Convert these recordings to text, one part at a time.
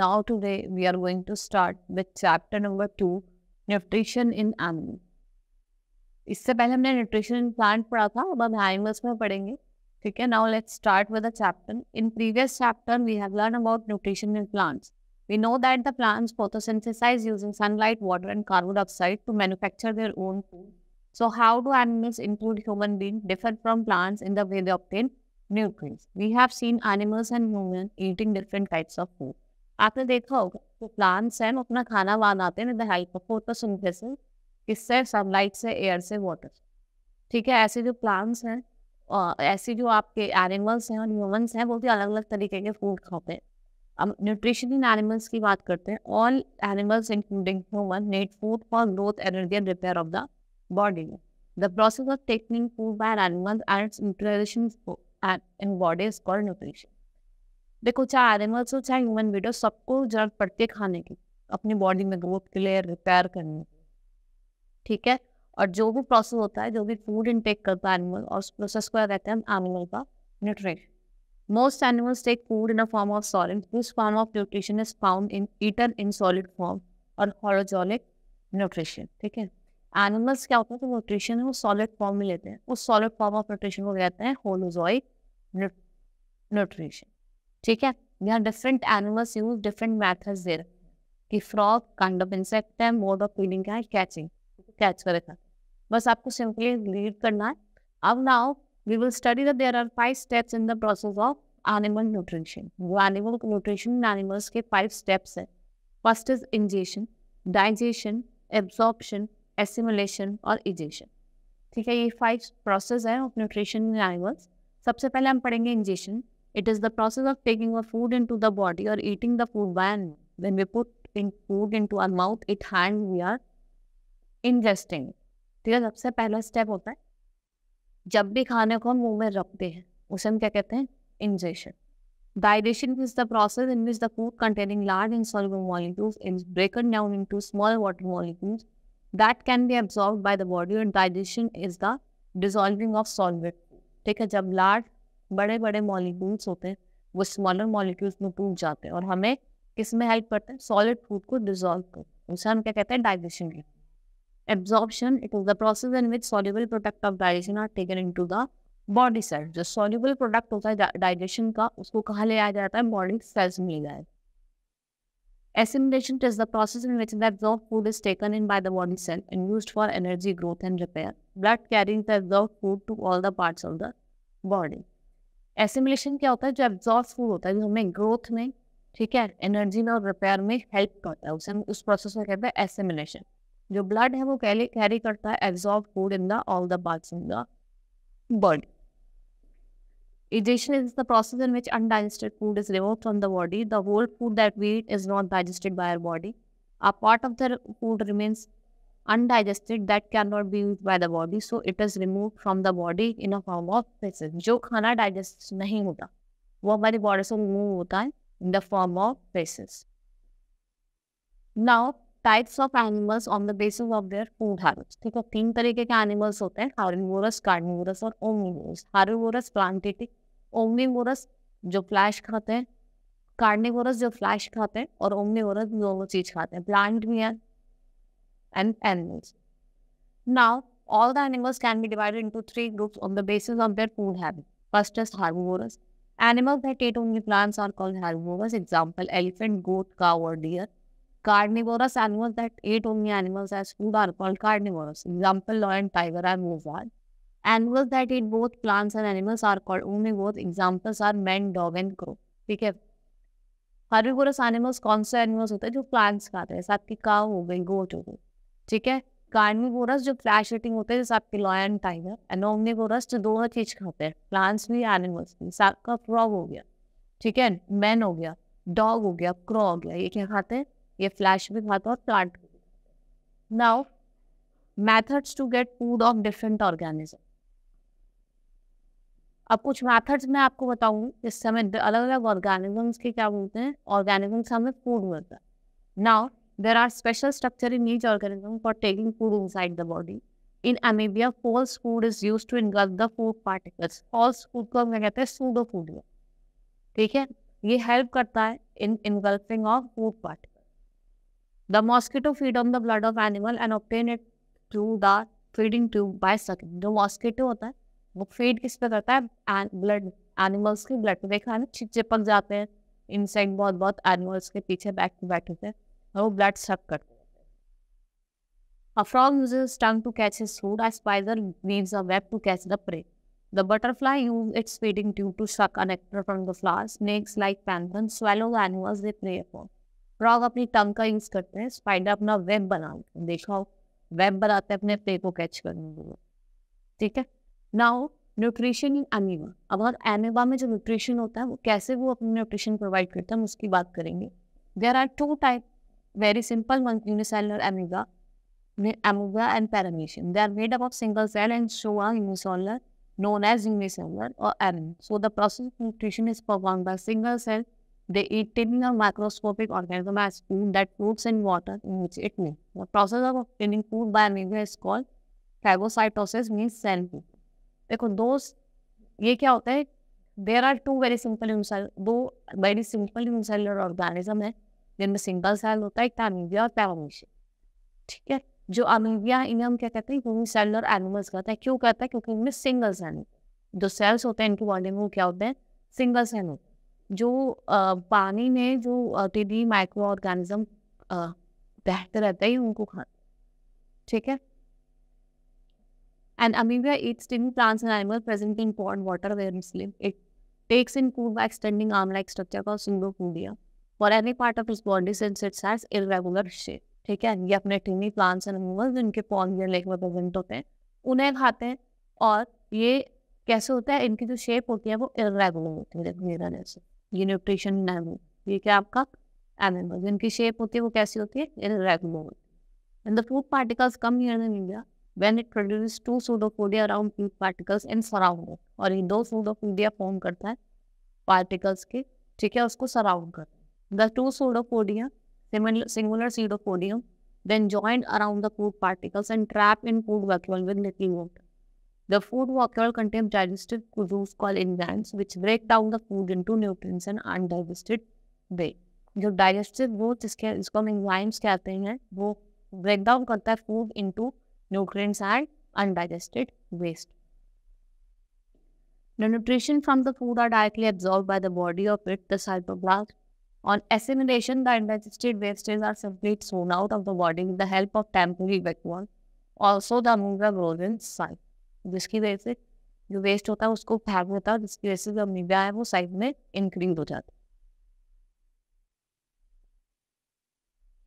Now today we are going to start with chapter number 2, nutrition in animal. इससे पहले हमने nutrition in plant पढ़ा था, अब हम एनिमल्स में पढ़ेंगे. ठीक है. Now let's start with the chapter. In previous chapter we have learn about nutrition in plants. We know that the plants photosynthesize using sunlight, water and carbon dioxide to manufacture their own food. So how do animals, include human beings, differ from plants in the way they obtain nutrients? We have seen animals and humans eating different types of food. आपने देखा होगा जो plants हैं वो अपना खाना बनाते हैं with the help of photosynthesis. किससे? सनलाइट से, एयर से, वाटर से. ठीक है. ऐसे जो प्लांट्स हैं ऐसे जो आपके एनिमल्स हैं और ह्यूमंस हैं वो भी अलग अलग तरीके के फूड खाते हैं. अब न्यूट्रिशन इन एनिमल्स की बात करते हैं. All animals including human need food for growth, energy and repair of the body. The process of taking food by an animal and its utilization in body is called nutrition. देखो, चाहे animals हो चाहे human being हो, सबको जरूरत पड़ती है खाने की अपनी बॉडी में ग्रोथ के लिए, रिपेयर करने के लिए. ठीक है. और जो भी प्रोसेस होता है, जो भी फूड इनटेक करता है एनिमल, और उस प्रोसेस को कहते हैं एनिमल का nutrition. Most animals take food in a form of solid. This form of nutrition is found in eaten in solid form or holozoic nutrition. ठीक है. एनिमल्स क्या होता है, तो न्यूट्रिशन है वो सॉलिड फॉर्म में लेते हैं. उस सॉलिड फॉर्म ऑफ न्यूट्रिशन को कहते हैं होलोजोइक न्यूट्रिशन. ठीक है. यहाँ different animals use different methods दे रहे हैं कि फ्रॉग काइंड ऑफ इंसेक्ट है, मोड ऑफ फीडिंग क्या है, कैचिंग, कैच करे था. बस आपको सिंपली रीड करना है. अब now we will study that there are 5 steps in the process of animal nutrition. वो animal nutrition in animals के 5 steps हैं. First is ingestion, digestion, absorption, assimilation और egestion. ठीक है. ये 5 process है of nutrition in animals. सबसे पहले हम पढ़ेंगे ingestion. It is the process of taking a food into the body or eating the food by animal. When we put in food into our mouth, it hand we are ingesting. ठीक है. सबसे पहला step होता है जब भी खाने को हम मुंह में रखते हैं उसे हम क्या कहते हैं? Ingestion. Digestion is the process in which the food containing large insoluble molecules is broken down into small water molecules that can be absorbed by the body, and digestion is the dissolving of solid food. ठीक है. जब large बड़े बड़े molecules होते हैं वो smaller molecules में टूट जाते हैं और हमें किस में हेल्प करते हैं? सॉलिड फूड को डिसॉल्व करते हैं. उसे हम क्या कहते हैं? Digestion. Absorption, it is the process in which soluble product of digestion are taken into the body cells. जो soluble product होता है digestion का, उसको कहाँ ले आया जाता है? body cells में ले जाया. Assimilation is the process in which the absorbed food is taken in by the body cell and used for energy, growth and repair. Blood carries the absorbed food to all the parts of the body. Assimilation क्या होता है? जो absorbed food होता है जो हमें growth में, ठीक है, एनर्जी में और रिपेयर में हेल्प करता है, उसे हम उस प्रोसेस को कहते हैं एसिमिलेशन. जो ब्लड है वो कैरी करता है absorb food in the all the parts in the body. Egestion is the process in which undigested food is removed from the body. The whole food that we eat is not digested by our body. A part of the food remains undigested that cannot be used by the body, so it is removed from the body in a form of feces. जो खाना digest नहीं होता वो हमारी body से remove होता है in the form of feces. Now types of animals on the basis of their food habits. ठीक है. 3 तरीके के एनिमल्स होते हैं, हार्निवोरस, कार्निवोरस और ओमनिवोरस. हार्निवोरस प्लांटेटिक, ओमनिवोरस जो फ्लैश खाते हैं, कार्निवोरस जो फ्लैश खाते हैं, और ओमनिवोरस दोनों चीज खाते हैं, प्लांट भी हैं and animals. Now all the animals can be divided into 3 groups on the basis of their food habit. First is herbivorous. Animals that eat only plants are called herbivorous. Example elephant, goat, cow और deer. Carnivorous animals that eat only animals as food are called carnivorous. Example, lion, tiger and lizard. Animals that eat both plants and animals are called omnivores. Examples are man, dog and crow. ठीक है. Carnivorous animals कौन से animals होते हैं? जो plants खाते हैं. जैसे आपकी cow हो गई, goat हो गई. ठीक है. Carnivorous जो flesh eating होते हैं जैसे आपके lion, tiger. And omnivorous जो दोनों चीज खाते हैं, plants भी animals भी. जैसे आपका frog हो गया, ठीक है, man हो गया, dog हो गया, crow हो गया. ये क्या खाते हैं? ये फ्लैश भी खाता है और प्लांट भी. Now methods to get food of different organism. अब कुछ मेथड्स मैं आपको बताऊंगी जिससे हमें अलग अलग ऑर्गेनिजम्स के क्या बोलते हैं, ऑर्गेनिजम्स हमें फूड मिलता है. Now there are special structure in each organism for taking food inside the body. In amoeba false food is used to engulf the food particles. False food को हम कहते हैं सूडो फूड. ठीक है. ये हेल्प करता है in engulfing of food particles. The mosquito feed on the blood of animal and obtain it through the feeding tube by sucking. जो mosquito होता है वो feed किस पे करता है? Blood, animals के blood पे. देखा है ना, चिपक जाते हैं insect, बहुत animals के पीछे बैठे हैं और वो blood suck करते हैं. A frog uses its tongue to catch his food. A spider weaves a web to catch the prey. The butterfly uses its feeding tube to suck a nectar from the flowers. Snakes, like planktons, swallow the animals they prey upon. Frog अपनी टंग का use करते हैं, spider अपना web बनाते हैं. देखा हो, web बनाते हैं अपने प्रे को कैच करने के लिए. ठीक है. Now nutrition in amoeba. अब अगर अमीबा में जो न्यूट्रिशन होता है वो कैसे वो अपनी न्यूट्रिशन प्रोवाइड करता है हम उसकी बात करेंगे. There are two type, very simple one, unicellular amoeba, amoeba and paramecium. They are made up of single cell and show a unicellular known as unicellular or amoeba. So the process of nutrition is performed by single cell. They eat tiny or macroscopic organism as food that floats in water in which it lives. The process of obtaining food by amoeba is called phagocytosis, means cell food. देखो दोस्त, ये क्या होता है? There are two very simple दो very simple unicellular organism है जिनमें single cell होता है, एक amoeba और paramecium. ठीक है. जो अमीबिया इन्हें हम क्या कहते हैं? यूनिसेलुलर एनिमल्स कहते हैं. क्यों कहते हैं? क्योंकि इनमें सिंगल सेल, जो सेल्स होते हैं इनकी बॉडी में वो क्या होते हैं? सिंगल सेल होते हैं. जो पानी में जो टिडी माइक्रो ऑर्गेनिज्म बहते रहते हैं उनको खाते हैं. ठीक है. And amoeba eats tiny plants and animals present in pond water where its live. It takes in food by extending arm like structure called pseudopodia for any part of its body since its has irregular shape. ठीक है. ये अपने tiny plants and animals जिनके pond या lake में present होते हैं उन्हें खाते हैं. और ये कैसे होता है? इनकी जो शेप होती है वो इर्रेगुलर होती है. ये न्यूट्रिशन एनिमल, ये क्या आपका एनिमल, जिनकी शेप होती है वो कैसी होती है? इर्रेगुलर होती है. And the food particles come here in India when it produces two pseudopodia around food particles in surround. और ये दो सूडोपोडिया फॉर्म करता है पार्टिकल्स के. ठीक है. उसको सराउंड करता है. The two pseudopodia singular pseudopodium then joined around the food particles and trapped in food vacuole with little water. The food vacuole contains digestive juice called enzymes which break down the food into nutrients and undigested waste. जो digestive वो जिसको हम enzymes कहते हैं वो break down करता है food into nutrients and undigested waste. The nutrition from the food are directly absorbed by the body of it, the cytoplasm. On assimilation, the undigested wastes are simply thrown out of the body with the help of temporary vacuole. Also, the amoeba grows inside. जिसकी वजह से जो waste होता है उसको फेंक देता है, जिसकी वजह से जो अमीबा है वो साइज में इंक्रीज हो जाता है.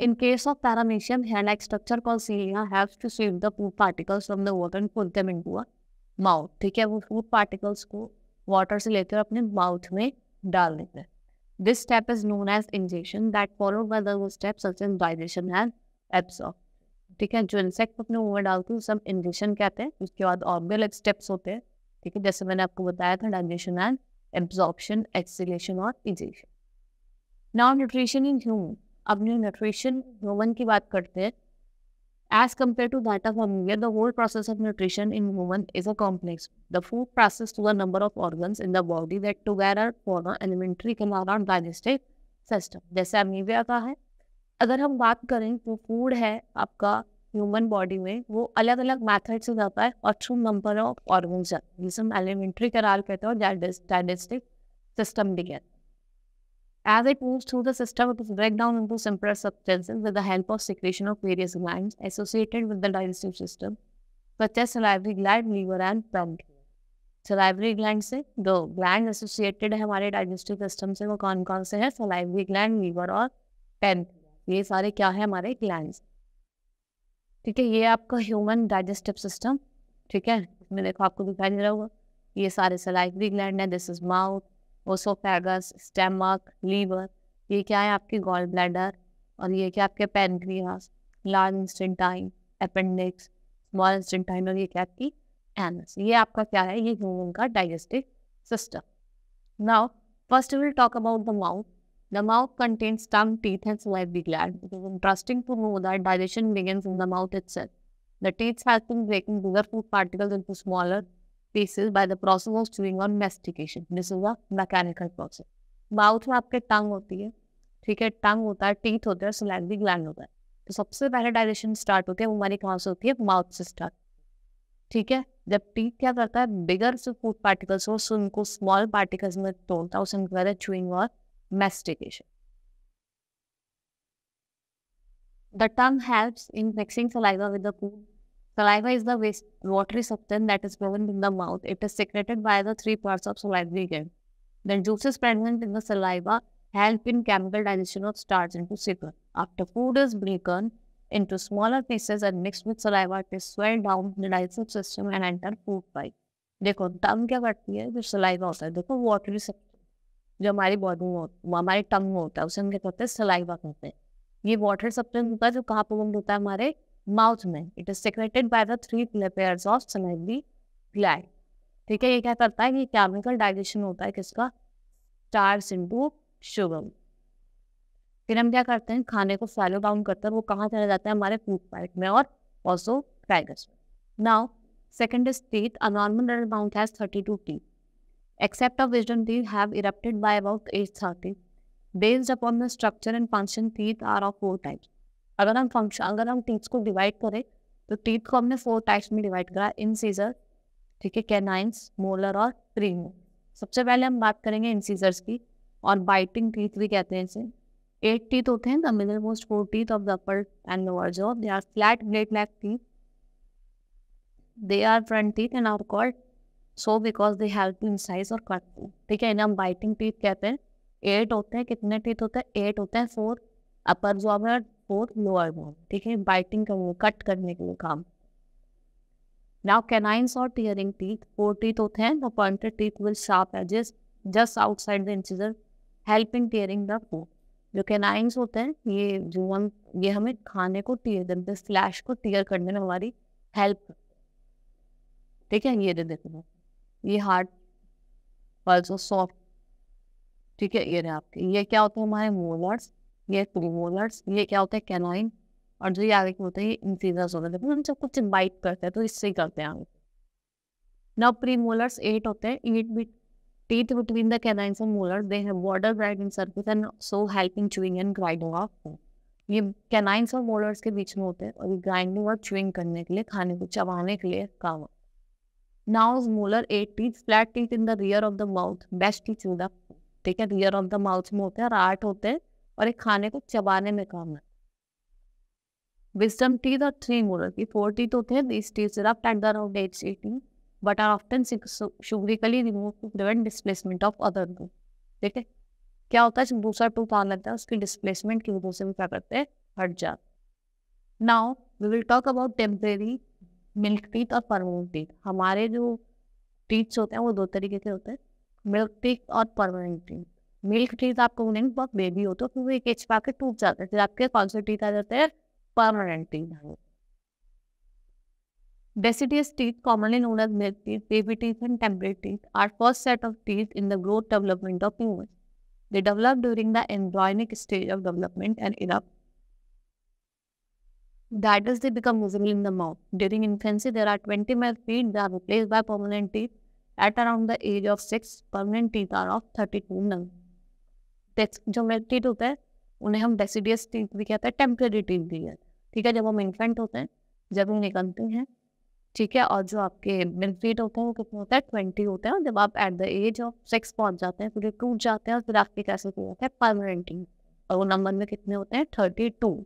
In case of paramecium, hair-like structure called cilia helps to sweep the food particles from the water and put them into a mouth. ठीक है. वो food particles को water से लेकर अपने mouth में डाल देते हैं. This step is known as ingestion that followed by the steps such as digestion and absorption. ठीक है. जो इंसेक्ट अपने मुंह में डालते हैं सब इंजेक्शन कहते हैं. उसके बाद और भी अलग स्टेप्स होते हैं. ठीक है. जैसे मैंने आपको बताया था, डाइजेशन एंड एब्जॉर्प्शन, एक्सलेशन और injection. Now nutrition in human. अब न्यूट्रिशन ह्यूमन की बात करते हैं. As compared to that of amoeba, the whole process of nutrition in human is a complex. The food passes through a number of organs in the body that together form an elementary canal or digestive system. जैसे amoebae का है, अगर हम बात करें तो food है आपका ह्यूमन बॉडी में वो अलग अलग मैथड से जाता है और थ्रू नंबर ऑफ ऑर्गन्स जाता है, जिसे हम एलिमेंट्री कैनाल कहते हैं और डाइजेस्टिव सिस्टम भी कहते हैं. As it moves through the system, it is break down into simpler substances with the help of secretion of various glands associated with the digestive system, such as salivary gland, liver and pancreas. Salivary gland से दो gland associated है हमारे digestive system से, वो कौन कौन से हैं? salivary gland, liver और pancreas. ये सारे क्या है? हमारे glands. ठीक है. ये आपका human digestive system. ठीक है. इसमें देखो आपको दिखाई दे रहा होगा ये सारे salivary gland है. This is mouth, oesophagus, stomach, liver. ये क्या है? आपके गॉल ब्लैडर. और ये क्या? आपके पैनक्रियास, लार्ज इंस्टेंटाइन, अपेंडिक्स, स्मॉल इंस्टेंटाइन और ये क्या? आपकी एनस. ये आपका क्या है? ये ह्यूमन का digestive system. Now first we will talk about the mouth. The mouth contains tongue, teeth and salivary gland. It is interesting to know that digestion begins in the mouth itself. The teeth help in breaking bigger food particles into smaller pieces by the process of chewing or mastication. This is a mechanical process. Mouth में आपके टंग होती है, ठीक है, टंग होता है, teeth होता है, सलाइवरी ग्लैंड होता है। तो सबसे पहले डाइजेशन स्टार्ट होती है वो हमारी कहाँ से होती है, माउथ से स्टार्ट। ठीक है, जब टीथ क्या करता है, बिगर से फूड पार्टिकल्स हो सो उनको स्मॉल पार्टिकल्स में तोड़ता है, उसे हम कहते हैं चूइंग और mastication. The tongue helps in mixing saliva with the food. Saliva is the waste, watery substance that is present in the mouth. It is secreted by the three parts of salivary gland. The juices present in the saliva help in chemical digestion of starch into sugar. After food is broken into smaller pieces and mixed with saliva, it is swelled down the digestive system and enter food pipe. देखो टंग क्या करती है, जो saliva होता है, देखो watery substance जो हमारी बॉडी में हमारी टंग में होता है उसे हम क्या कहते हैं, सलाइवा कहते हैं। ये वाटर सब्सटेंस होता है जो कहाँ प्रोड्यूस होता है, हमारे माउथ में। It is secreted by the three pairs of salivary gland. ठीक है, ये क्या करता है, ये केमिकल डाइजेशन होता है किसका, स्टार्च इनटू शुगर। फिर हम क्या करते हैं, खाने को फैलो डाउन करते हैं, वो कहाँ चला जाता है, हमारे फूड पाइप में और ऑल्सो ट्राइगस में। Now second is teeth. A normal adult mouth has 32 teeth, except of wisdom teeth have erupted by about 830. Based upon the structure and function, teeth are of 4 types. अगर हम teeth को divide करें तो teeth को हमने 4 types में divide करा, incisor, ठीक है, कैनाइंस, मोलर और प्रीमोलर। सबसे पहले हम बात करेंगे इंसीजर्स की, और बाइटिंग टीथ भी कहते हैं इसे। 8 टीथ होते हैं, the middle most 4 teeth of the upper and lower jaw, they are flat blade like teeth, they are front teeth and are called so because they help to incise or cut food. ठीक है, इन्हें हम biting teeth कहते हैं। 8 होते हैं, कितने teeth होते हैं, 8 होते हैं, 4 अपर जॉ में और 4 लोअर जॉ में। ठीक है, बाइटिंग करने, कट करने के लिए काम। Now canines or tearing teeth, 4 teeth होते हैं, the pointed teeth will sharp edges just outside the incisor helping tearing the food. जो कैनाइंस होते हैं ये हमें खाने को टीयर देते हैं, फ्लैश को टीयर करने में हमारी हेल्प। ठीक है, ये दे देते हैं, ये हार्ड ऑल्सो सॉफ्ट। ठीक है, ये रहे आपके, ये क्या होते हैं हमारे मोलर्स, ये प्रीमोलर्स, ये क्या होता है कैनाइन, और जो ये आगे के होते हैं ये इंसीजर्स होते हैं। हम जब कुछ बाइट करते हैं तो इससे ही करते हैं आगे। नाउ प्रीमोलर्स 8 होते हैं, 8 bit teeth between the canines and molars, they have border grinding surface and so helping chewing and grinding of food. ये कैनाइन्स और मोलर्स के बीच में होते हैं और ये ग्राइंडिंग और च्यूइंग करने के लिए, खाने को चबाने के लिए काम। Now molar 8 teeth, flat teeth in the rear of the mouth, best teeth in the, ठीक है, rear of the mouth में होते हैं और 8 होते हैं और एक खाने को चबाने में काम है। Wisdom teeth और 3 molar की 4 teeth होते हैं, these teeth erupt at the around age 18 but are often surgically removed to prevent displacement of other tooth। ठीक है, क्या होता है, जब दूसरा टूथ आने लगता है उसकी डिस्प्लेसमेंट की वजह से भी क्या करते हैं, हट जाते। Now we will talk about temporary milk teeth और परमानेंट टीथ। हमारे जो टीथ्स होते हैं वो 2 तरीके के होते हैं, मिल्क टीथ और परमानेंट टीथ। मिल्क टीथ आपको बोलेंगे बहुत बेबी हो तो फिर वो एक एज पाके टूट जाते हैं, फिर आपके कौन से टीथ आ जाते हैं, permanent teeth. Deciduous teeth, commonly known as milk teeth, baby teeth and temporary teeth, are first set of teeth in the growth development of humans. They develop during the embryonic stage of development and erupt. That is, they become visible in the mouth. During infancy, there are 20 milk teeth. They are replaced by permanent teeth. At around the age of 6, permanent teeth are of 32 none. जो milk teeth होते हैं उन्हें हम deciduous teeth भी कहते हैं, temporary teeth भी है। ठीक है, जब हम इन्फेंट होते हैं, जब हम निकलते हैं, ठीक है, और जो आपके मिल्क टीथ होते हैं वो कितने होते हैं, 20 होते हैं, और जब आप एट द एज ऑफ 6 पहुंच जाते हैं फिर टूट जाते हैं और फिर आपके कैसे होते हैं, परमानेंट टीथ, और वो नंबर में कितने होते हैं, 32।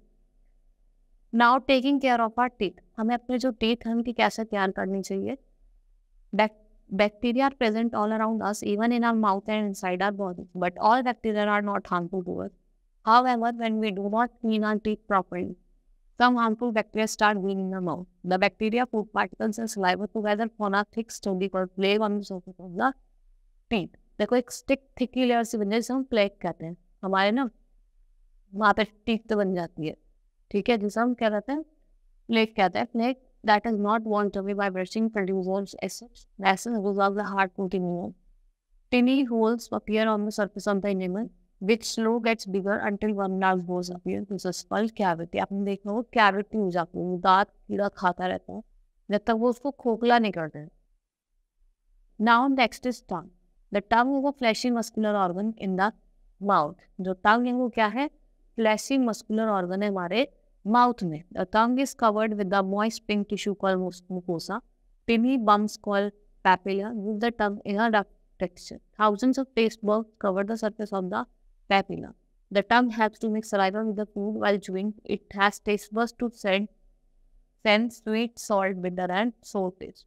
Now taking care of our teeth, हमें अपने जो टीथ हैं उनकी कैसे केयर करनी चाहिए। Bacteria are present all around us, even in our mouth and inside our body, but all bacteria are not harmful to us. However, when we do not clean our teeth properly, some harmful bacteria start growing in the mouth. The bacteria, food particles and saliva together form a thick stony called plaque on the surface of the teeth. देखो एक थिकी layer से बन जाए जिसे हम plaque कहते हैं, हमारे ना वहाँ पे टीथ तो बन जाती है। ठीक है, जिसे हम क्या कहते हैं, प्लेक कहते हैं। Plaque that is not worn away by brushing produces acids. Acids resolve the hard coating enamel. Tiny holes appear on the surface of the enamel, which slowly gets bigger until one large hole appears. This is called cavity. आपने देखा वो cavity हो जाती है, दांत कीड़ा खाता रहता है जब तक वो उसको खोखला नहीं करते। Now next is tongue. The tongue is a fleshy muscular organ in the mouth. जो टंग है वो क्या है, फ्लैशी मस्कुलर ऑर्गन है हमारे माउथ में। The tongue is covered with the moist pink tissue called mucosa, tiny bumps called papilla give the tongue in a rough texture. Thousands of taste buds cover the surface of the papilla. The tongue helps to make saliva with the food while chewing. It has taste buds to sense sweet, salt, bitter and sour taste.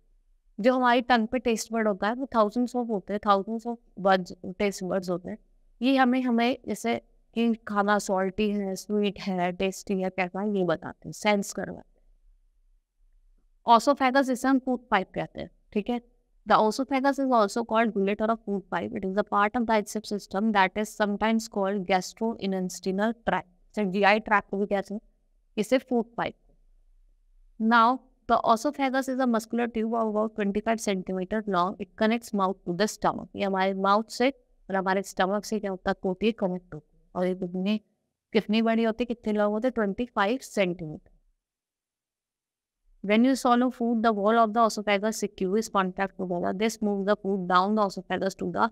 जो हमारी टंग पे taste bud होता है वो thousands of होते हैं, thousands of birds, taste buds होते हैं। ये हमें हमें जैसे कि खाना सॉल्टी है, स्वीट है, टेस्टी है, कैसा है, ये बताते हैं, सेंस करवाते हैं। Oesophagus इसे हम फूड पाइप कहते हैं, ठीक है। The esophagus is also called gullet or a food pipe. It is a part of the digestive system that is sometimes called gastrointestinal tract. So GI tract को भी कहते हैं, इसे food pipe. Now the esophagus is a muscular tube of about 25 centimeter long. It connects mouth to the stomach. ये हमारे mouth से और हमारे स्टमक से क्या होता है, होती है, कनेक्ट होती है। और ये कितनी बड़ी होती है, कितने लॉन्ग होते हैं, 25 centimetre. When you swallow food, the wall of the esophagus secures contact together. This moves the food down the esophagus to the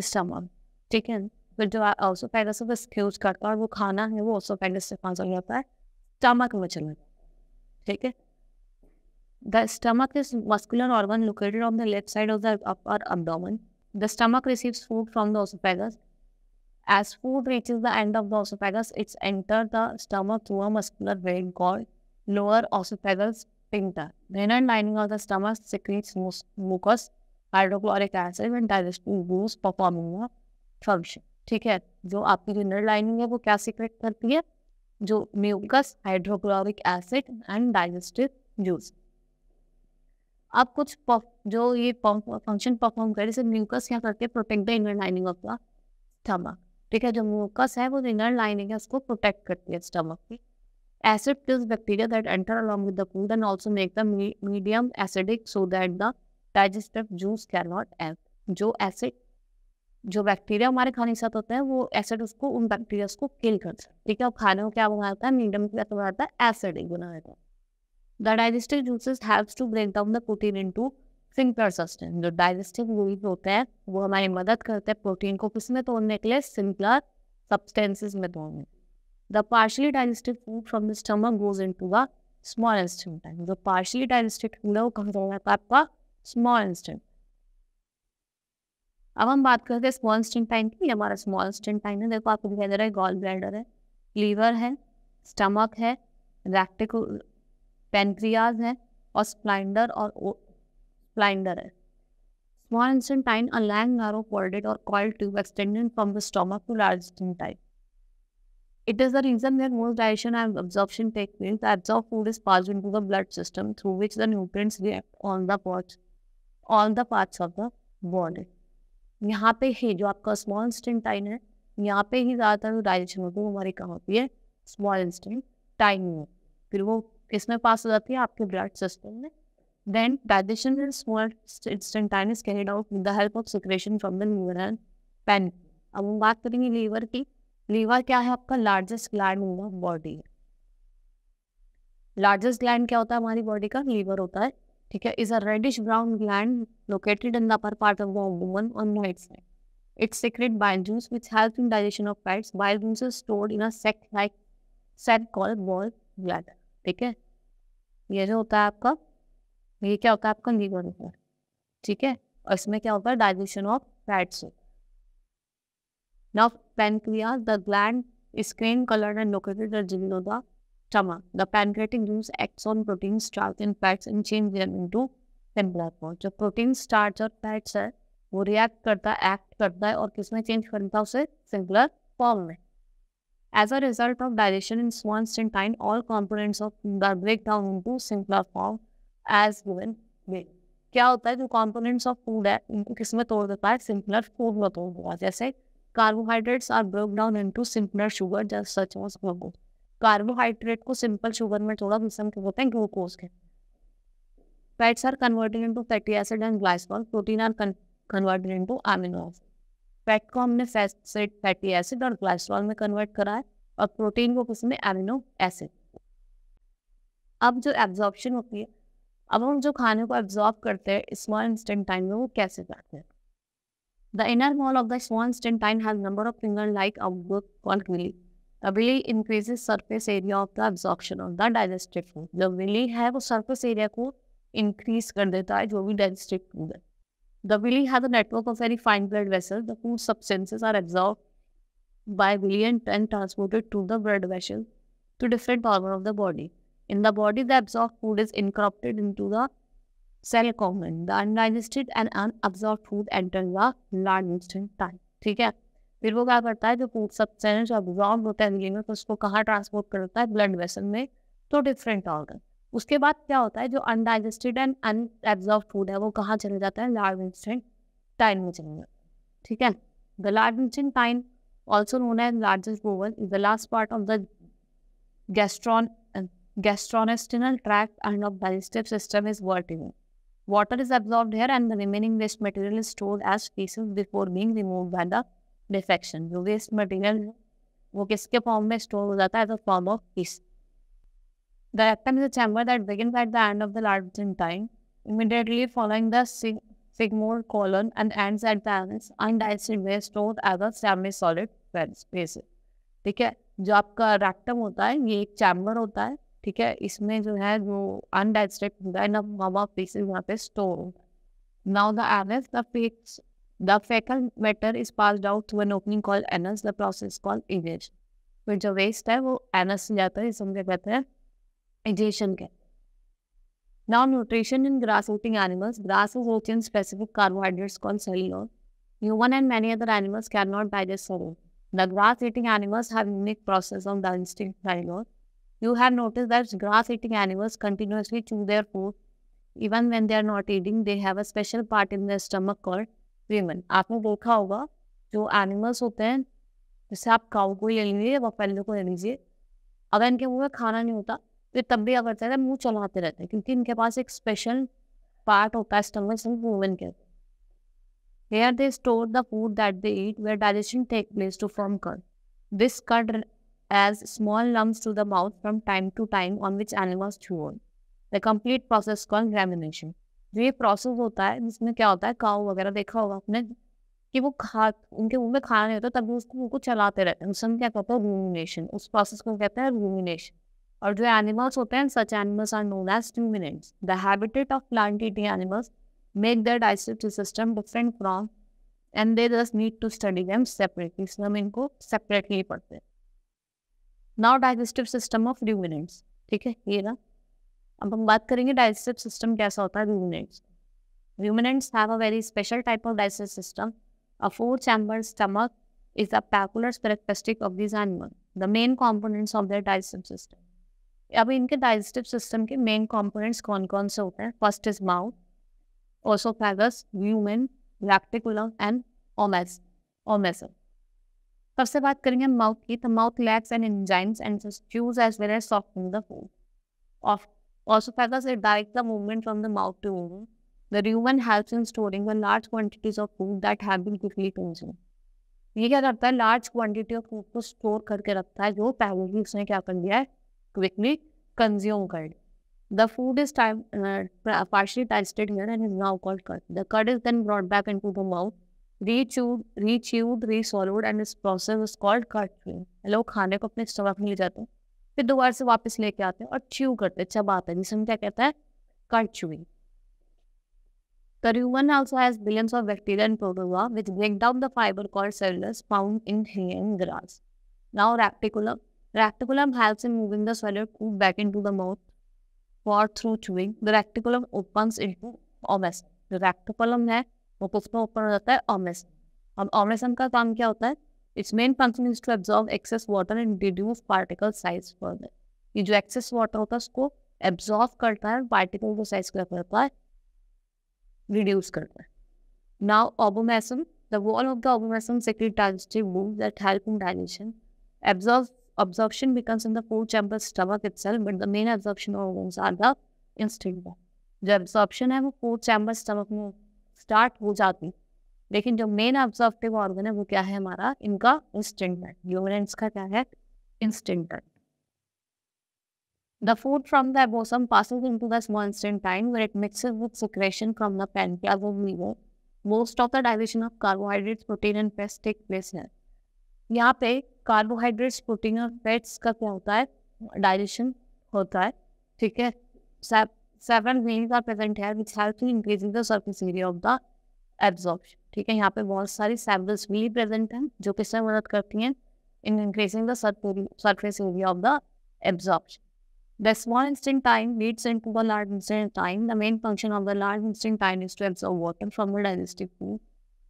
stomach. ठीक है, फिर जो esophagus है वो secures करता है और वो खाना है वो esophagus से कहाँ चला जाता है, स्टमक में चला जाता है, ठीक है। The stomach is muscular organ located on the left side of the upper abdomen. The stomach receives food from the esophagus. As food reaches the end of the esophagus, it's enter the stomach through a muscular vein called lower esophageal sphincter. The inner lining of the stomach secretes mucus, hydrochloric acid when digestive juice performing a function. ठीक है, जो आपकी जो inner lining है वो क्या secrete करती है, जो mucus, hydrochloric acid and digestive juice. अब कुछ जो ये फंक्शन परफॉर्म करे, जैसे म्यूकस क्या करते हैं, protect the inner lining of the stomach, ठीक है। जो म्यूकस है वो इनर लाइनिंग है उसको प्रोटेक्ट करती है स्टमक की। Acid kills bacteria that enter along with the food and also make the medium acidic so that the digestive juice cannot act. जो बैक्टीरिया हमारे खाने के साथ होता है वो एसिड उसको, उन बैक्टीरिया को किल करता है, ठीक है। और खाने को क्या बनाता है, मीडियम क्या बनाता है, एसिडिक बना देता है। The digestive juices helps to break down the protein into simpler substance. जो डाइजेस्टिव यूनिट होते हैं वो हमारी मदद करते हैं प्रोटीन को किसमें तोड़ने के लिए, सिंपलर सब्सटेंसेस में तोड़ने। The partially digested food from the stomach goes into the small intestine. जो partially digested food है वो कहाँ चला जाता है, आपका small intestine। अब हम बात करते हैं small intestine की। हमारा small intestine है, देखो आपको दिखाई दे रहा है, गॉल ब्लैडर है, लीवर है, स्टमक है, रेक्टिकुलर पेनक्रियाज है और स्प्लाइंडर है। Small intestine, a long, narrow, corded or coiled tube extending from the stomach to large intestine. It is the reason where most digestion and absorption take place. The absorbed food is passed into the blood system through which the nutrients react on the parts of the body. यहाँ पे ही जो आपका small intestine है, यहाँ पे ही ज़्यादातर digestion होती है, हमारी कहाँ होती है, स्मॉल इंटेस्टाइन में। फिर वो किसमें पास हो जाती है, आपके ब्लड सिस्टम में। Then digestion in small intestine is carried out with the help of secretion from the liver and pancreas. अब हम बात करेंगे लीवर की। लीवर क्या है, आपका largest gland in the body है। लार्जेस्ट ग्लैंड क्या होता है हमारी बॉडी का, लीवर होता है, ठीक है। Is a reddish brown gland located in the upper part of the woman on right side. It secretes bile juice which helps in digestion of fats. Bile juice is stored in a sac called gallbladder, ठीक है। ये जो होता है आपका, ये क्या होता है आपका, लीवर होता है, ठीक है। और इसमें क्या होता है, digestion of fats. Now pancreas, the gland is cream colored and located at the middle of the stomach. The pancreatic juice acts on protein, starch and fats and change them into simpler form. जो protein, starch और fats है वो react करता है, act करता है और किसमें चेंज करता है उसे, सिंपलर फॉर्म में। As a result of digestion in small intestine, all components of food are break down into simpler form as given below. क्या होता है, जो components of food है उनको किसमें तोड़ देता है, सिंपलर फूड में तोड़ देता है। जैसे carbohydrates are broken down into simpler sugar just such as glucose. Carbohydrate को सिंपल शुगर में थोड़ा मिश्रण के होते हैं, ग्लूकोज के। Fats are converted into fatty acid and glycol. Protein are converted into amino acid. Fat को हमने फैटी एसिड और ग्लाइकोल में कन्वर्ट करा है और प्रोटीन को किसमें, अमीनो एसिड। अब जो एब्जॉर्प्शन होती है, अब हम जो खाने को एब्जॉर्ब करते हैं स्मॉल इंटेस्टाइन में, वो कैसे करते हैं। The inner wall of the small intestine has number of finger-like outgrowth called villi. The villi increases surface area of the absorption of the digested food. जो villi है वो surface area को increase कर देता है जो भी digested food है. The villi has a network of very fine blood vessels. The food substances are absorbed by villi and transported to the blood vessels to different organs of the body. In the body, the absorbed food is incorporated into the cell component. The undigested and unabsorbed food enter the large intestine. ठीक है, फिर वो क्या करता है, जो food substance absorb होता है विली में, तो उसको कहाँ ट्रांसपोर्ट करता है, ब्लड वेसल में, तो डिफरेंट ऑर्गन. उसके बाद क्या होता है, जो अनडाइजेस्टेड एंड अनएब्जॉर्ब फूड है वो कहाँ चले जाता है, लार्ज इंटेस्टाइन में चले जाता है. ठीक है, the large intestine also known as largest bowel is the last part of the gastrointestinal tract and of digestive system is vertebral. Water is absorbed here and the remaining waste material is stored as feces before being removed by the defecation. जो waste material है वो किसके form में store हो जाता है, as a form of feces. The rectum is a chamber that begins at the end of the large intestine, immediately following the sigmoid colon and ends at the anus. Undigested waste stored as a semi-solid space. ठीक है, जो आपका rectum होता है ये एक chamber होता है. ठीक है, इसमें जो है जो अनडाइजेस्टेड होता है ना मामा पीसेस वहाँ पे स्टोर होता है. Now the anus the faecal matter is passed out through an opening called anus. The process called egestion. फिर जो वेस्ट है वो एनस से जाता है, इसमें क्या कहते हैं, इजेशन कहते हैं. Now nutrition in grass-eating animals. Grass is rich in specific carbohydrates called cellulose. Human and many other animals cannot digest cellulose. The grass-eating animals have unique process of digesting cellulose. You have noticed that grass-eating animals continuously chew their food. Even when they are not eating, they have a special part in their stomach called rumen. आपने देखा होगा जो animals होते हैं, जैसे आप काऊ को ले लीजिए, बफेलो को ले लीजिए, अगर इनके मुँह में खाना नहीं होता तो तब भी क्या करते हैं, मुँह चलाते रहते हैं, क्योंकि इनके पास एक स्पेशल पार्ट होता है स्टमक से, रूमेन कहते हैं. Here they store the food that they eat, where digestion takes place to form curd. This curd as small lumps to the mouth from time to time on which animals chew on. The complete process called rumination. जो ये process होता है जिसमें क्या होता है, काऊ वगैरह देखा होगा आपने कि वो उनके मुंह में खाना नहीं होता तभी उसको मुंह को चलाते रहते हैं, उसमें क्या कहते हैं, रूमिनेशन. उस प्रोसेस को कहते हैं रूमिनेशन. और जो एनिमल्स होते हैं, such animals are known as ruminants. The habitat of plant eating animals make their digestive system different from and they just need to study them separately. इसलिए हम इनको separately पढ़ते हैं. Now digestive system of ruminants. ठीक है, ये ना, अब हम बात करेंगे digestive system कैसा होता है ruminants. Ruminants have a very special type of digestive system. A four-chambered stomach is a peculiar characteristic of these animals. The main components of their digestive system. अब इनके digestive system के main components कौन कौन से होते हैं? First is mouth, esophagus, rumen, reticulum and omasum. सबसे बात करेंगे माउथ की, तो mouth lacks and enzymes and chews as well as softening the food. Of esophagus, it directs the movement from the mouth to rumen. The rumen helps in storing the large quantities of food that have been quickly consumed. ये क्या करता है, large quantity of food को store करके रखता है जो पहले ही उसने क्या कर लिया है, क्विकली कंज्यूम कर लिया. The food is partially digested here and is now called curd. The curd is then brought back into the mouth, rechewed, re-swallowed, and this process is called curd chewing. लोग खाने को अपने stomach में ले जाते हैं, फिर दोबारा से वापस लेके आते हैं और च्यू करते हैं, चबाते हैं, जिसमें क्या कहता है, curd chewing. The rumen also has billions of bacteria and protozoa which break down the fiber called cellulose found in hay and grass. Now reticulum. Reticulum helps in moving the swallowed food back into the mouth. For through chewing, the reticulum opens into omasum. जो reticulum है वो किसमें open हो जाता है, omasum. अब omasum का काम क्या होता है? Its main function is to absorb excess water and reduce particle size further. ये जो excess water होता है उसको absorb करता है, particle को size क्या करता है, reduce करता है. Now omasum, the wall of the omasum secrete digestive fluids that help in digestion. Absorption becomes in the food chamber stomach itself, but the main absorption organs are the intestine. जो absorption है वो food chamber stomach में start हो जाती, लेकिन जो main absorptive organ है वो क्या है हमारा, इनका intestine. Ruminants का क्या है, intestine. The food from the bosom passes into the small intestine where it mixes with secretion from the pancreas of liver most of the digestion of carbohydrates, protein and fats take place है। यहाँ पे carbohydrates, protein और fats का क्या होता है, digestion होता है, ठीक है। सेवन वेन्स आर प्रेजेंट है which help in increasing the surface area of the absorption, ठीक है। यहाँ पे बहुत सारी सेवरल वेन्स प्रेजेंट हैं जो किसमें मदद करती हैं, in increasing the surface area of the absorption. The small intestine leads into the large intestine. The main function of the large intestine is to absorb water from the digestive food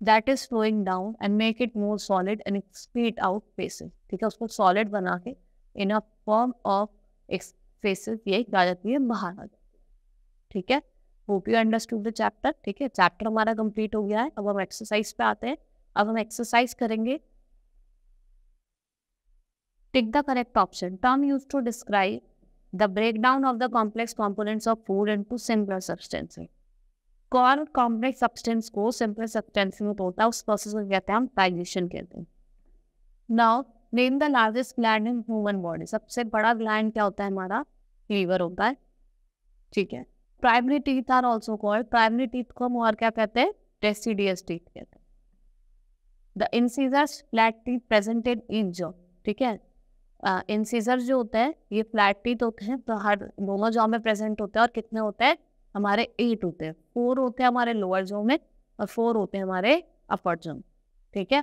that is flowing down and make it more solid and excrete out feces. ठीक है, उसको solid बना के in a form of feces ये आ जाती है, बाहर आ जाती है, ठीक है। Hope you understood the chapter, ठीक है। चैप्टर हमारा कंप्लीट हो गया है। अब हम एक्सरसाइज पे आते हैं। अब हम एक्सरसाइज करेंगे। Tick the correct option. Term used to describe the breakdown of the complex components of food into simpler substances. कौन कॉम्प्लेक्स सब्सटेंस को सिंपल सब्सटेंस में तोड़ता है, उस प्रोसेस को कहते हैं हम डाइजेशन कहते हैं। Now name the largest gland in human body. सबसे बड़ा ग्लैंड क्या होता है हमारा, लीवर होता है, ठीक है। Primary teeth are also called, primary teeth को हम और क्या कहते हैं, डेसिडियस टीथ कहते हैं। The incisors flat teeth presented in jaw, ठीक है। इंसिजर जो होते हैं ये फ्लैट टीथ होते हैं, तो हर दोनों जॉ में प्रेजेंट होते हैं। और कितने होते हैं हमारे, 8 होते हैं। 4 होते हैं हमारे लोअर जॉ में और 4 होते हैं हमारे अपर जॉ में, ठीक है।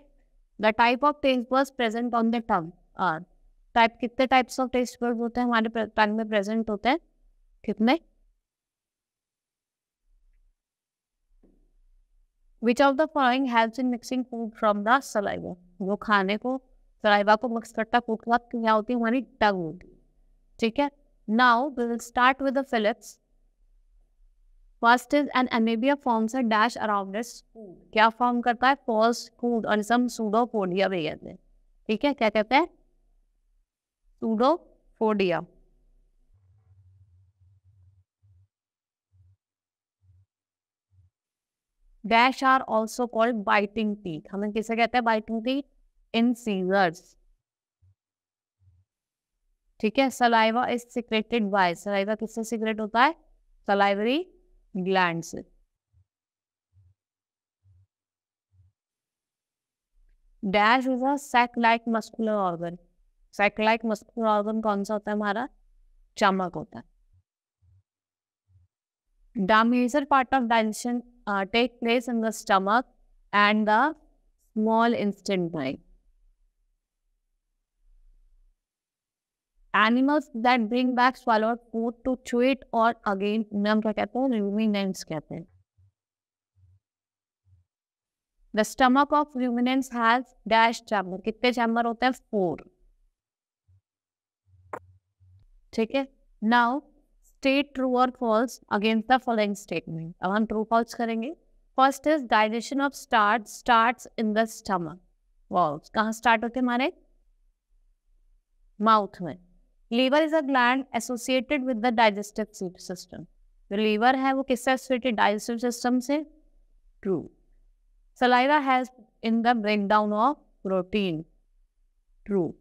The type of taste buds present on the tongue are, type कितने टाइप्स ऑफ टेस्ट बड्स होते हैं हमारे टंग में प्रेजेंट होते हैं, कितने। Which of the following helps in mixing food from the saliva, वो खाने को सलाइवा को मिक्स करता फूड के बाद क्या होती है हमारी, टंग होती है, ठीक है। Now we will start with the fill ups. First is an amoeba forms a dash around its food, क्या फॉर्म करता है, फॉल्स फूड और सम सूडोपोडिया भी कहते हैं, ठीक है। क्या कहते हैं, pseudopodia. Dash are also called biting teeth, हमें किसे कहते हैं बाइटिंग टीथ, इंसीजर्स, ठीक है। Saliva is secreted by, saliva किससे सिक्रेट होता है, सलाइवरी ग्लैंड से। Dash is a sac like muscular organ, sac like muscular organ कौन सा होता है हमारा, स्टमक होता है। The major part of digestion take place in the stomach and the small intestine. Animals that bring back swallowed food to chew it और again हम क्या कहते हैं, ruminants कहते हैं। The stomach of ruminants has dash chamber, कितने chamber होते हैं, 4, ठीक है। Now state true or false against the following statement। अब हम true false करेंगे। First is digestion of starts in the stomach walls, कहाँ स्टार्ट होते हैं हमारे, माउथ में। Liver is a gland associated with the digestive system, जो liver है वो किससे एसोसिएटेड, डाइजेस्टिव सिस्टम से, true. Saliva has in the breakdown of protein, true.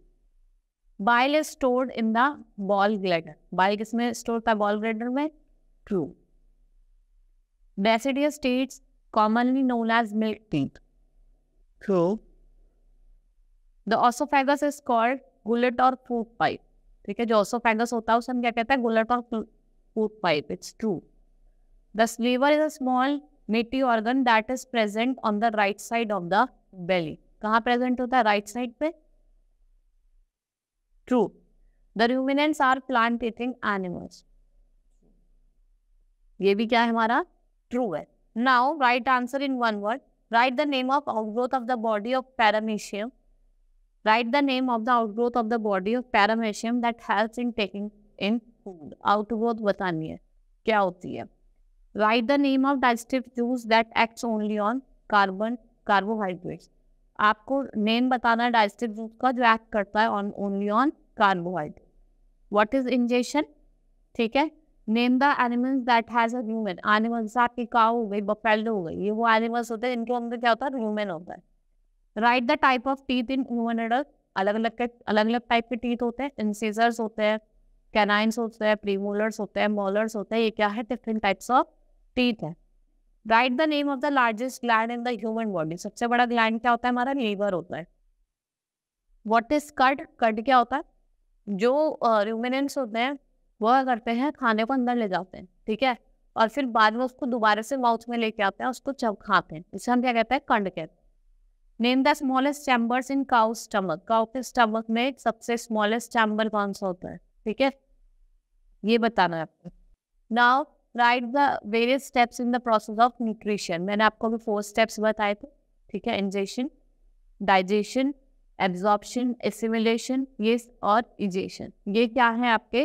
Bile is stored in the ball bladder, bile किसमें store होता है, ball bladder में, true. Deciduous teeth commonly known as milk teeth, true. The oesophagus is called gullet और food pipe, ठीक है। जो oesophagus होता है उसे हम क्या कहते हैं, गुलेट और food pipe, it's true. The liver is a small meaty organ that is present on the right side of the belly, कहाँ प्रेजेंट होता है, राइट साइड पे, true. The ruminants are plant eating animals, ये भी क्या है हमारा, true है। Now write answer in one word, write the name of outgrowth of the body of paramecium, write the name of the outgrowth of the body of paramecium that helps in taking in food। outgrowth बतानी है क्या होती है। write the name of digestive juice that acts only on carbohydrates, आपको name बताना है digestive juice का जो एक्ट करता है on only on carbohydrate. What is injection, ठीक है। Name the animals that has a human, animals आपकी काऊ हो गई, बफेलो हो गई, ये वो एनिमल्स होते हैं इनके अंदर क्या होता है, ह्यूमन होता है। Right the type of teeth in human adult, अलग अलग टाइप के टीथ होते हैं, इंसिजर्स होते हैं, कैनाइन्स होते हैं, प्रीमोलर्स होते हैं, मोलर्स होते हैं, ये क्या है, डिफरेंट टाइप्स ऑफ टीथ है। Right the name of the largest gland in the human body. सबसे बड़ा ग्लैंड क्या होता है? हमारा लीवर होता है। व्हाट इज कड? कड क्या होता है? जो रूमिनेंट्स होते हैं वो क्या करते हैं, खाने को अंदर ले जाते हैं, ठीक है, और फिर बाद में उसको दोबारा से माउथ में लेके आते हैं, उसको चब खाते हैं, इसे हम क्या कहते हैं? कंड कहते हैं। Name the smallest chambers in cow stomach. Cow के स्टमक में सबसे स्मॉलेस्ट चैम्बर कौन सा होता है? ठीक है, ये बताना है आपको। Now right the various steps in the process of nutrition. मैंने आपको अभी 4 स्टेप्स बताए थे, ठीक है, इंजेशन, डाइजेशन, एब्जॉर्प्शन, एसिमिलेशन, ये और इजेशन। ये क्या है? आपके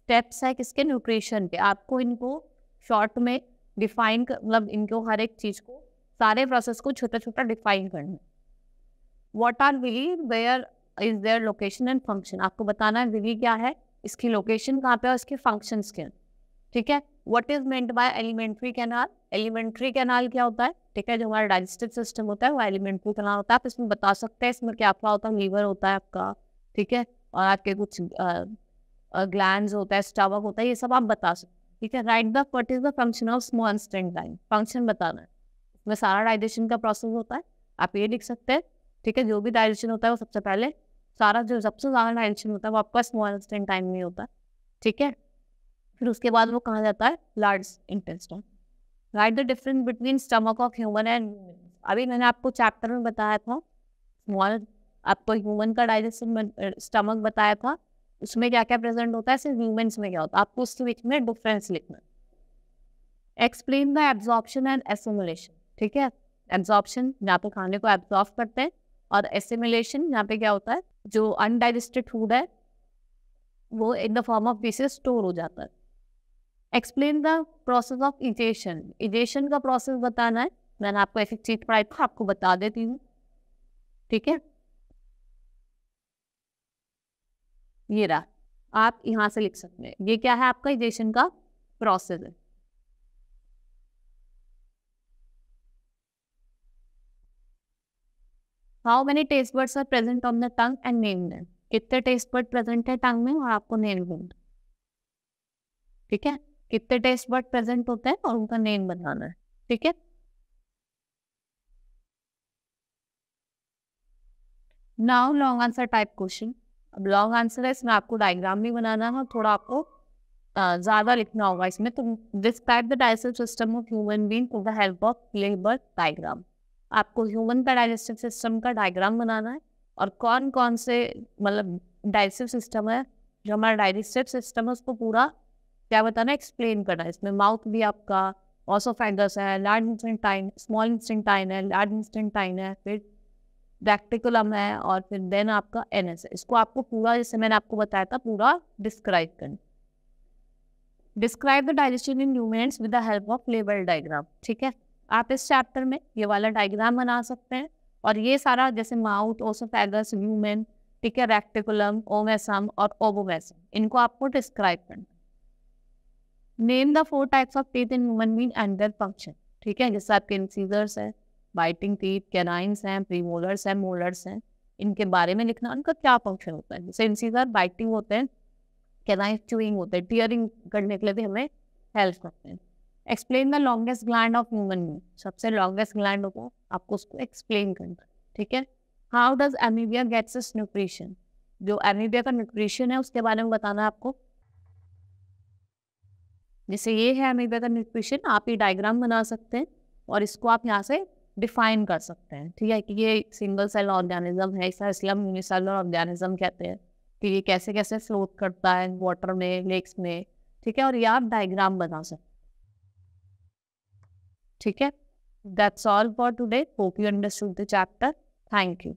स्टेप्स है किसके? न्यूट्रिशन के। आपको इनको शॉर्ट में डिफाइन मतलब इनको हर एक चीज को, सारे प्रोसेस को छोटा छोटा डिफाइन करना है। What are villi, where is their location and function. आपको बताना है विली क्या है, इसकी लोकेशन कहाँ पे और इसके फंक्शंस क्या है, ठीक है। What is meant by alimentary canal. Alimentary canal क्या होता है? ठीक है, जो हमारा डाइजेस्टिव सिस्टम होता है वो एलिमेंट्री कैनाल होता है। आप इसमें बता सकते हैं इसमें क्या क्या होता है। लीवर होता है आपका, ठीक है, और आपके कुछ ग्लैंड्स होता है, स्टमक होता है, ये सब आप बता सकते हैं, ठीक है। Right the what is the function of small intestine. Function बताना है, इसमें सारा डाइजेशन का प्रोसेस होता है, आप ये लिख सकते हैं, ठीक है। जो भी डाइजेशन होता है वो सबसे पहले, सारा जो सबसे ज़्यादा डाइजेशन होता है वो आपका स्मॉल इंटेस्टाइन में होता है, ठीक है। फिर उसके बाद वो कहा जाता है large intestine. Right the difference between stomach of human and, अभी मैंने आपको चैप्टर में बताया था स्मॉल, आपको ह्यूमन का डाइजेशन स्टमक बताया था, उसमें क्या क्या प्रेजेंट होता है, सिर्फ ह्यूमंस में क्या होता है, आपको उसके बीच में डिफरेंस लिखना है। Explain the absorption and assimilation, ठीक है। एब्जॉर्प्शन जहाँ पे खाने को एब्जॉर्ब करते हैं, और एसिमिलेशन यहाँ पे क्या होता है, जो अनडाइजेस्टेड फूड है वो in the form of pieces store हो जाता है। Explain the process of egestion. Egestion का प्रोसेस बताना है, मैंने आपको ऐसी चीज पढ़ाई था, आपको बता देती हूँ, ठीक है। ये रहा, आप यहाँ से लिख सकते हैं, ये क्या है आपका इजेशन का प्रोसेस है। How many taste birds are present on the tongue and name them. कितने टेस्ट बर्ड प्रेजेंट है टंग में और आपको नेम देना, ठीक है। कितने टेस्ट बर्ड प्रेजेंट होते हैं और उनका नेम बताना है, ठीक है। Now long answer type question. अब लॉन्ग आंसर है, इसमें आपको डायग्राम भी बनाना है और थोड़ा आपको ज़्यादा लिखना होगा इसमें। तो describe the digestive system of human being with the help of labour diagram. आपको ह्यूमन का डाइजेस्टिव सिस्टम का डायग्राम बनाना है, और कौन कौन से मतलब डाइजेस्टिव सिस्टम है, जो हमारा डाइजेस्टिव सिस्टम है उसको पूरा क्या बताना है, एक्सप्लेन करना है। इसमें माउथ भी आपका, ऑसोफेगस है, लार्ज इंटेस्टाइन, स्मॉल इंटेस्टाइन है, लार्ज इंटेस्टाइन है, फिर रेक्टिकुलम है, और फिर देन आपका एनएस है। इसको आपको पूरा, जैसे मैंने आपको बताया था, पूरा डिस्क्राइब करना। Describe the digestion in humans with the help of labour diagram, ठीक है। आप इस चैप्टर में ये वाला डायग्राम बना सकते हैं, और ये सारा जैसे माउथ, ओसोफेगस, ह्यूमन, ठीक है, रेक्टिकुलम, ओमेसम और ओबोमेसम, इनको आपको डिस्क्राइब करना। Name the 4 types of teeth in human being and their function, ठीक है। जैसे आपके इंसीजर्स है, बाइटिंग टीथ, कैनाइन्स हैं, प्रीमोलर्स हैं, मोलर्स हैं, इनके बारे में लिखना, उनका क्या फंक्शन होता है। जैसे इंसीजर बाइटिंग होते हैं, कैनाइन च्यूइंग होते हैं, टीयरिंग करने के लिए भी हमें हेल्प करते हैं। Explain the longest gland of human being. सबसे लॉन्गेस्ट ग्लैंड होता है, आपको उसको एक्सप्लेन करना है, ठीक है। How does amoeba gets its nutrition. जो एमीबिया का न्यूट्रिशन है उसके बारे में बताना है आपको। जैसे ये है एमीबिया का न्यूट्रिशन, आप ये डायग्राम बना सकते हैं और इसको आप यहाँ से डिफाइन कर सकते हैं, ठीक है, कि ये सिंगल सेल ऑर्गेनिज्म है, इसे यूनिसेलुलर ऑर्गेनिज्म कहते हैं, कि ये कैसे कैसे फ्लोट करता है वाटर में, लेक्स में, ठीक है, और ये आप डायग्राम बना सकते हैं, ठीक है। That's all for today, hope you understood the chapter, thank you.